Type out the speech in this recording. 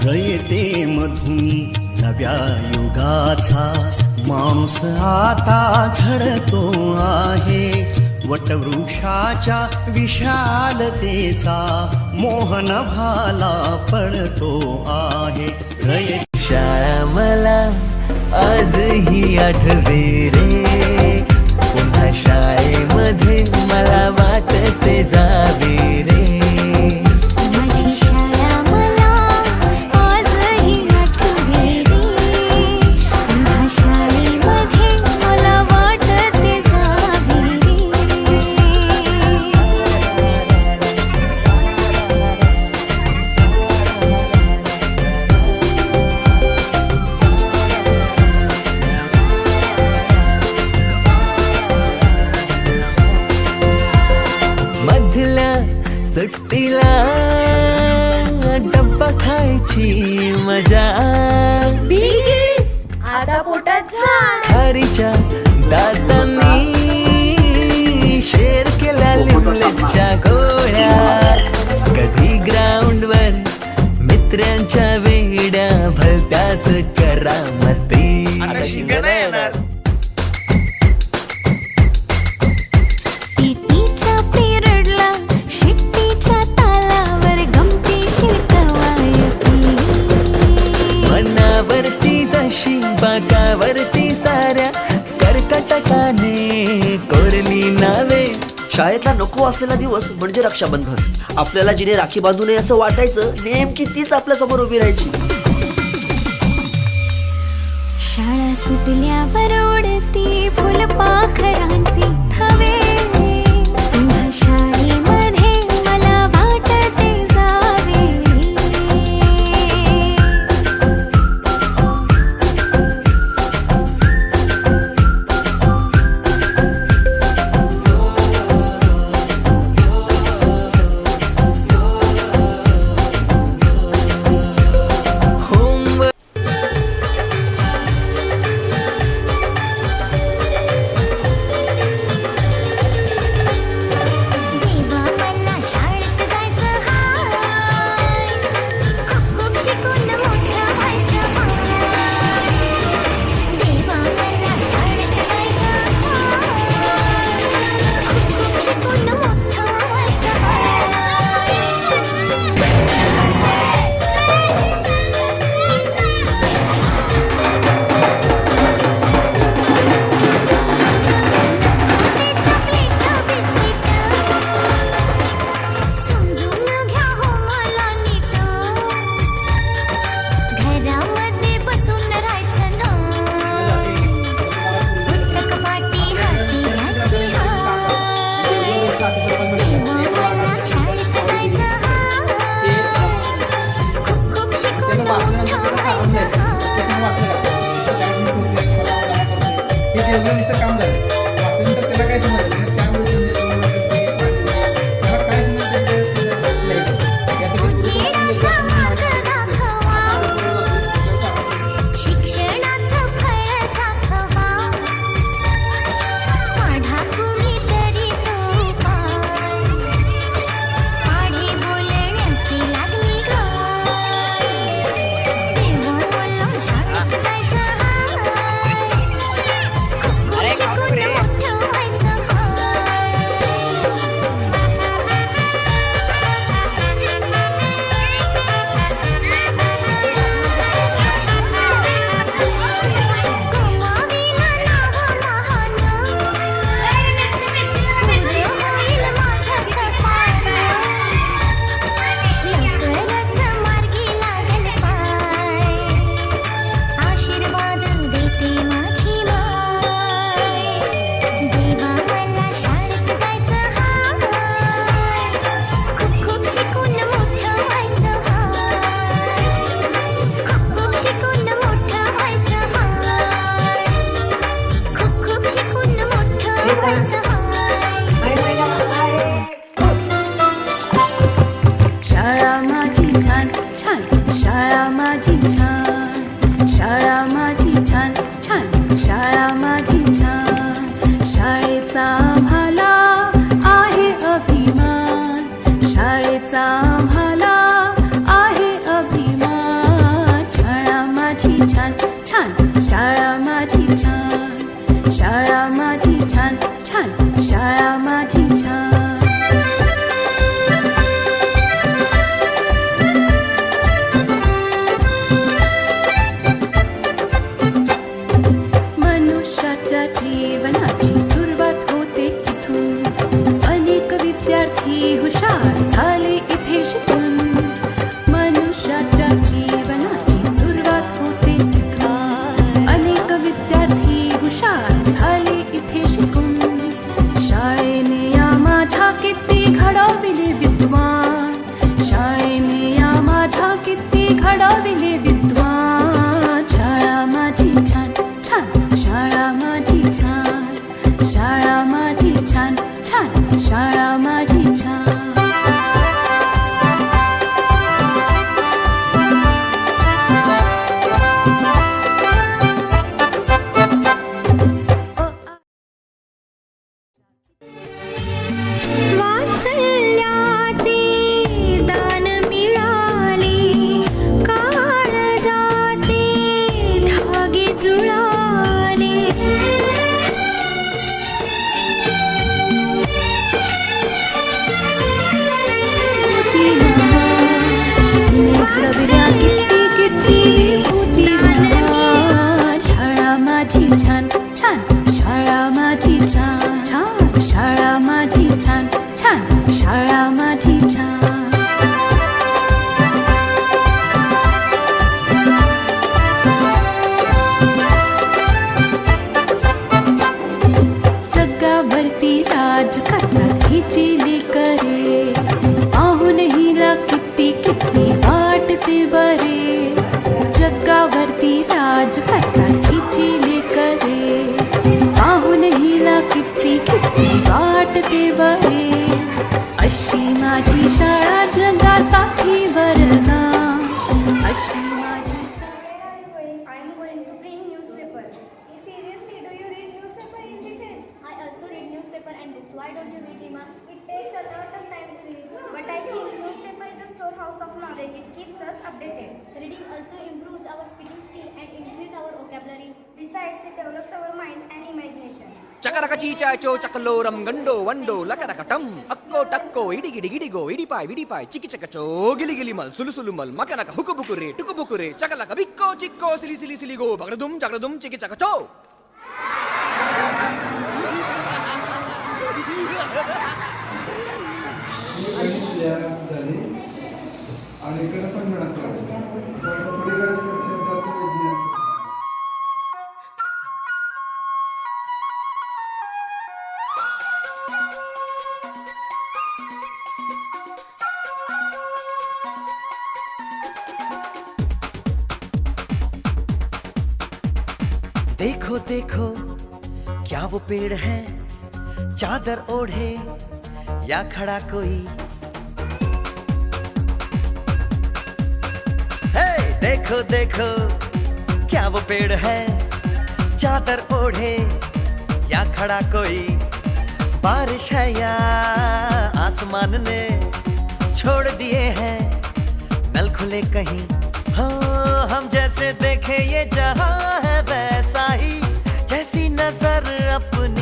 रयते मधुनी नव्या युगाचा माणूस आता घडतो आहे. वटवृक्षाच्या विशालतेचा मोहन भाला पडतो आहे. शाळा मला आजही आठवे रे, पुन्हा शाळेमध्ये मला वाटते जावे रे. माझी शाळा मला आजही आठवे रे, पुन्हा शाळेमध्ये मला वाटते जावे रे. मधल्या सुट्टीला डब्बा खायची मजा, बिगिस आता पोटात झाड. खारीच्या दातांनी शेर केल्या लिंबलेच्या गोळ्या. कधी ग्राउंडवर मित्रांच्या वेड्या भलत्याच करामती. पीटीच्या पिरियडला शिट्टीच्या तालावर गमतीशीर कवायती. मनावरती जशी बाकावरती साऱ्या कर्कटकाने कोरली नावे. शाळेतला नको असलेला दिवस म्हणजे रक्षाबंधन. आपल्याला जिने राखी बांधू नये असं वाटायचं, नेमकी तीच आपल्या समोर उभी राहायची. शाळा सुटल्यावर ओढती फुलपाखरांची थवे, पुन्हा शाळेमध्ये मला वाटते जावे. होमवर्क देवा मला शाळेत जायचं हाय, खूप शिकून मोठं व्हायचं हाय. देवा मला शाळेत जायचं हाय, खूप शिकून मोठं व्हायचं हाय. समजून घ्या हो मला नीट, घरामध्ये बसून राहायचं नाही. पुस्तक पाटी हाती घ्यायची हाय. देवा मला शाळेत जायचं हाय, खूप शिकून मोठं व्हायचं हाय. काम झालं वाचल्यानंतर त्याला काय समजलं त्यामुळे त्याला काय उजेडाचा मार्ग दाखवा, शिक्षणाचं फळ दाखवा. माझा कुणीतरी तो पाय, पाढे बोलण्याची लागली गाय. देवा मला शाळेत जायचं हाय, खूप विद्यार्थी हुशार झाले इथे शिकून मनुष्याच्या जीवनाची सुरुवात होते तिथून अनेक विद्यार्थी हुशार झाले इथे शिकून शाळेने या माझ्या किती घडविले विद्वान शाळेने या माझ्या किती घडविले विद्वान शाळा माझी छान छान शाळा माझी छान शाळा माझी छान छान शाळा माझी छान वात्सल्याचे दान मिळाले काळजाचे धागे जुळाले शाळा माझी छान छान शाळा माझी छान छान शाळा माझी छान छान शाळा माझी छान जगावरती राज करतात हिची लेकरे पाहून हिला किती किती वाटते बरे जगावरती राज करतात हिची लेकरे पाहून हिला किती किती वाटते बरे अशी माझी शाळा जगासाठी वरदान अशी माझी शाळा I'm going to bring newspaper. Seriously, do you read newspaper in this age? I also read newspaper and books. Why don't you read, Rima? It takes a lot of time to read. But I think newspaper is a storehouse of knowledge. It keeps us updated. Reading also improves our speaking skill and increases our vocabulary. Besides, it develops our mind and imagination. చకరకచీ చాచో చకలోరం గండో వండో లకరకటం అక్కో టక్కో ఇడిగిడి గిడిగో ఇడిపాయ్ విడిపాయ్ చికి చకచో గిలిగిలి మల్ సులుసులు మల్ మకనక హుకుబుకురే టుకుబుకురే చకలక బిక్కో చిక్కో సిలి సిలి సిలిగో బగడదుం జగడదుం చికి చకచో झाली आणि इकडे पण मिळत देखो देखो क्या वो पेड़ है चादर ओढ़े या खड़ा कोई हे देखो देखो क्या वो पेड़ है चादर ओढ़े या खड़ा कोई बारिश है या आसमान ने छोड़ दिए हैं नल खुले कहीं हाँ हम जैसे देखे ये जहां है वैसा ही जैसी नजर अपनी